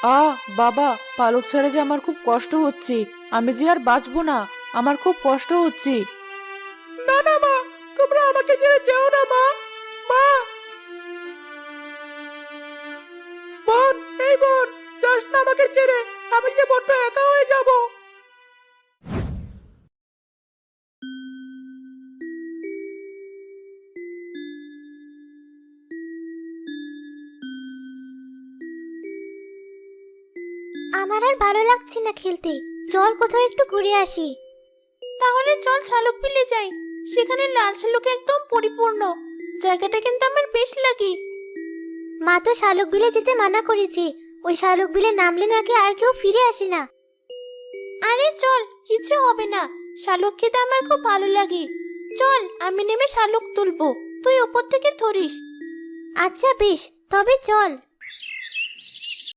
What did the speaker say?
বাবা, পালক ছাড়া যে আমার খুব কষ্ট হচ্ছে। আমি যে আর বাঁচবো না, আমার খুব কষ্ট হচ্ছে। না না মা, তোমরা আমাকে ছেড়ে যেও না মা। মা, বোন, এই বোন, যাস না আমাকে ছেড়ে। আমি যে বড্ড একা হয়ে যাব। আমার আর ভালো লাগছে না খেলতে। চল কোথাও একটু ঘুরে আসি। তাহলে চল শালুক বিলে যাই। সেখানে লাল শালুক একদম পরিপূর্ণ। জায়গাটা কিন্তু আমার বেশ লাগে। মা তো শালুক বিলে যেতে মানা করেছে। ওই শালুক বিলে নামলে নাকি আর কেউ ফিরে আসে না। আরে চল, কিছু হবে না। শালুক খেতে আমার খুব ভালো লাগে। চল, আমি নেমে শালুক তুলবো, তুই ওপর থেকে ধরিস। আচ্ছা বেশ, তবে চল।